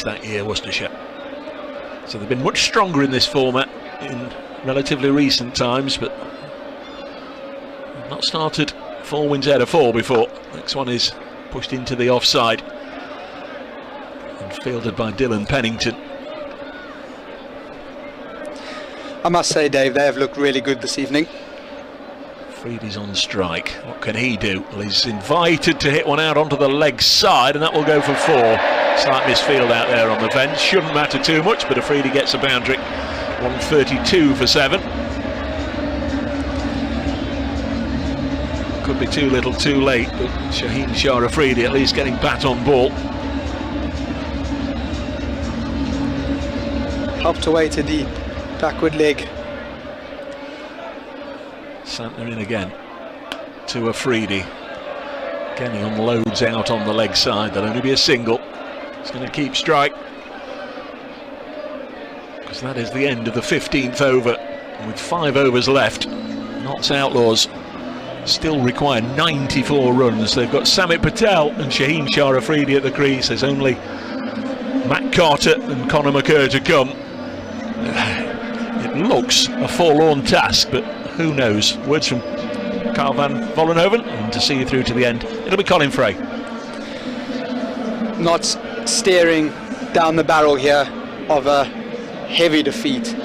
that year, Worcestershire. So they've been much stronger in this format in relatively recent times, but not started 4 wins out of 4 before. Next one is pushed into the offside and fielded by Dylan Pennington. I must say, Dave, they have looked really good this evening. Afridi's on strike. What can he do? Well, he's invited to hit one out onto the leg side, and that will go for 4. Slight misfield out there on the fence. Shouldn't matter too much, but Afridi gets a boundary. 132 for 7. Could be too little too late, but Shaheen Afridi at least getting bat on ball. Helped away to the backward leg. Santner in again to Afridi. Again, he unloads out on the leg side. There'll only be a single. He's going to keep strike, because that is the end of the 15th over. And with 5 overs left, Notts Outlaws still require 94 runs. They've got Samit Patel and Shaheen Afridi at the crease. There's only Matt Carter and Conor McCurr to come. It looks a forlorn task, but who knows? Words from Carl van Vollenhoven, and to see you through to the end, it'll be Colin Frey. Notts staring down the barrel here of a heavy defeat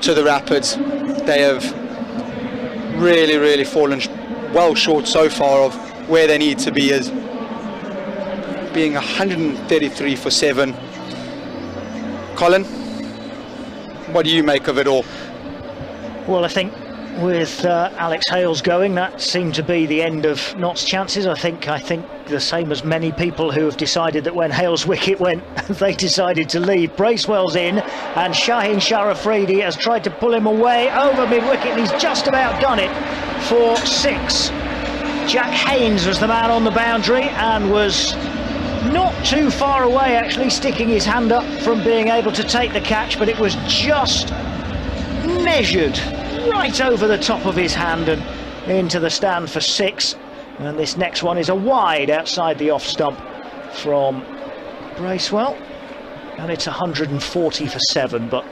to the Rapids. They have really fallen well short so far of where they need to be, as being 133 for 7. Colin, what do you make of it all? Well, I think with Alex Hales going, that seemed to be the end of Notts' chances. I think the same as many people who have decided that when Hales' wicket went, they decided to leave. Bracewell's in, and Shaheen Afridi has tried to pull him away over mid-wicket, and he's just about done it for 6. Jack Haynes was the man on the boundary and was not too far away, actually, sticking his hand up from being able to take the catch, but it was just measured right over the top of his hand and into the stand for 6. And this next one is a wide outside the off stump from Bracewell, and it's 140 for 7, but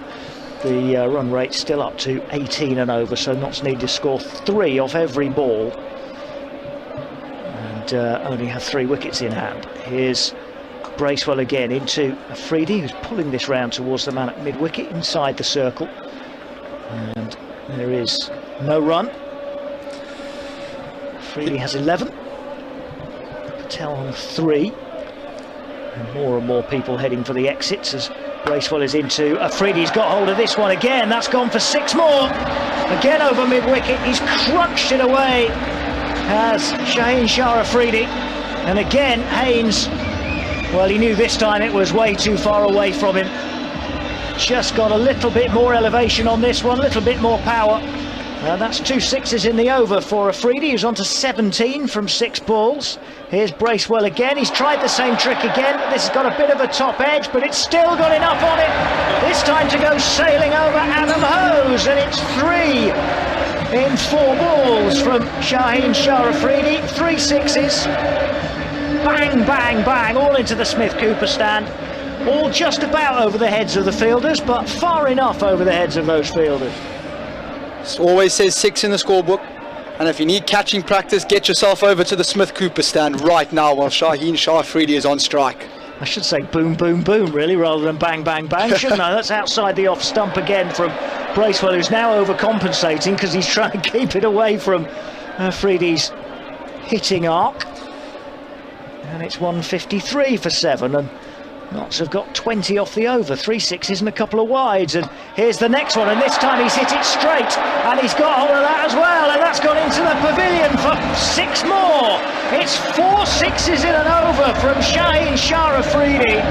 the run rate's still up to 18 and over, so Notts need to score 3 off every ball and only have 3 wickets in hand. Here's Bracewell again into Afridi, who's pulling this round towards the man at mid-wicket inside the circle, and there is no run. Afridi has 11, Patel on 3, and more people heading for the exits as Bracewell is into Afridi's got hold of this one again. That's gone for 6 more. Again over mid-wicket, he's crunched it away as Shaheen Afridi, and again Haynes, well, he knew this time it was way too far away from him. Just got a little bit more elevation on this one, a little bit more power. That's 2 sixes in the over for Afridi, who's on to 17 from 6 balls. Here's Bracewell again. He's tried the same trick again. This has got a bit of a top edge, but it's still got enough on it. This time to go sailing over Adam Hose, and it's 3 in 4 balls from Shaheen Afridi. 3 sixes. Bang, bang, bang, all into the Smith Cooper stand. All just about over the heads of the fielders, but far enough over the heads of those fielders. It always says 6 in the scorebook, and if you need catching practice, get yourself over to the Smith Cooper stand right now while Shaheen Afridi is on strike. I should say boom, boom, boom, really, rather than bang, bang, bang, shouldn't I? That's outside the off stump again from Bracewell, who's now overcompensating because he's trying to keep it away from Afridi's hitting arc. And it's 153 for 7, and Notts have got 20 off the over, 3 sixes and a couple of wides. And here's the next one, and this time he's hit it straight, and he's got hold of that as well, and that's gone into the pavilion for 6 more. It's 4 sixes in an over from Shaheen Afridi.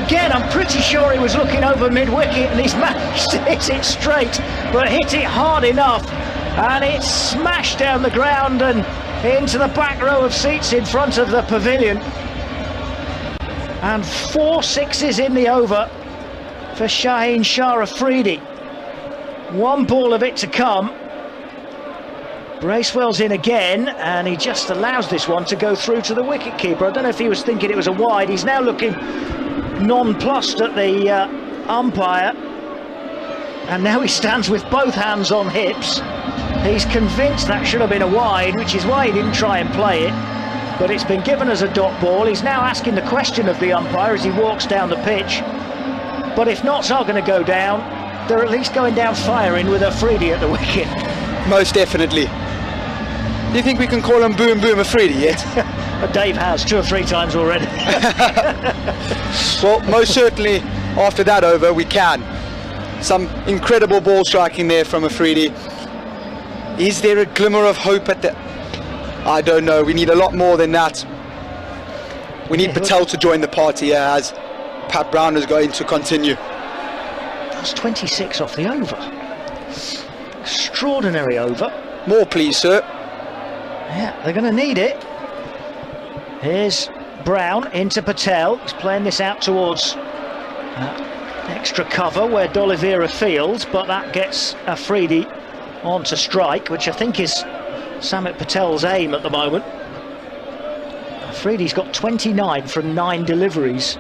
Again, I'm pretty sure he was looking over mid-wicket, and he's managed to hit it straight, but hit it hard enough, and it's smashed down the ground and into the back row of seats in front of the pavilion. And 4 sixes in the over for Shaheen Afridi. 1 ball of it to come. Bracewell's in again, and he just allows this one to go through to the wicketkeeper. I don't know if he was thinking it was a wide. He's now looking nonplussed at the umpire, and now he stands with both hands on hips. He's convinced that should have been a wide, which is why he didn't try and play it, but it's been given as a dot ball. He's now asking the question of the umpire as he walks down the pitch, but if Notts are going to go down, they're at least going down firing with Afridi at the wicket. Most definitely. Do you think we can call him Boom Boom Afridi yet? But Dave has 2 or 3 times already. Well, most certainly after that over we can. Some incredible ball striking there from Afridi. Is there a glimmer of hope at the... I don't know, we need a lot more than that. We need Patel to join the party here, as Pat Brown is going to continue. That's 26 off the over. Extraordinary over. More please, sir. Yeah, they're going to need it. Here's Brown into Patel. He's playing this out towards extra cover where D'Oliveira fields, but that gets Afridi on to strike, which I think is Samit Patel's aim at the moment. Afridi's got 29 from 9 deliveries.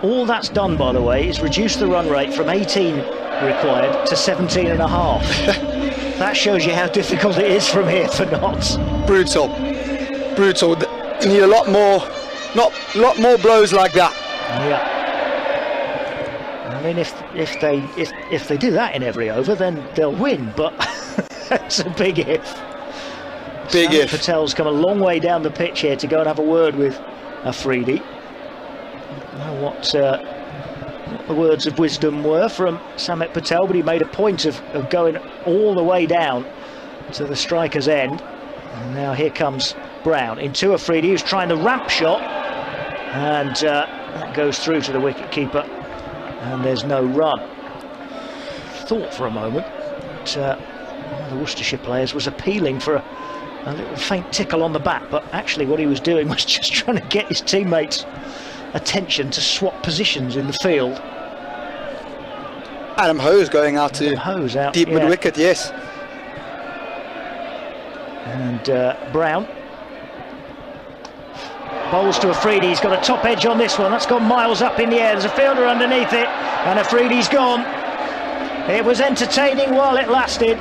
All that's done, by the way, is reduce the run rate from 18 required to 17.5. That shows you how difficult it is from here for Notts. Brutal. Brutal. You need a lot more blows like that. Yeah. I mean, if they do that in every over, then they'll win. But that's a big if. Big if. Patel's come a long way down the pitch here to go and have a word with Afridi. I don't know what the words of wisdom were from Samit Patel, but he made a point of going all the way down to the striker's end. And now here comes Brown into Afridi, who's trying the ramp shot, and that goes through to the wicketkeeper, and there's no run. Thought for a moment that one of the Worcestershire players was appealing for a little faint tickle on the bat, but actually what he was doing was just trying to get his teammates' attention to swap positions in the field. Adam Hose going out to deep mid-wicket, yes. And Brown bowls to Afridi. He's got a top edge on this one. That's gone miles up in the air. There's a fielder underneath it, and Afridi's gone. It was entertaining while it lasted,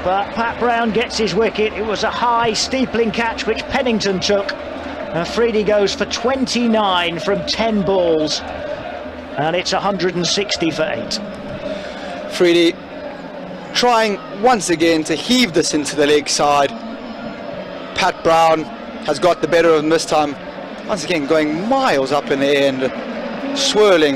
but Pat Brown gets his wicket. It was a high steepling catch which Pennington took. Afridi goes for 29 from 10 balls, and it's 160 for 8. Afridi trying once again to heave this into the leg side. Pat Brown has got the better of him this time, once again going miles up in the air and swirling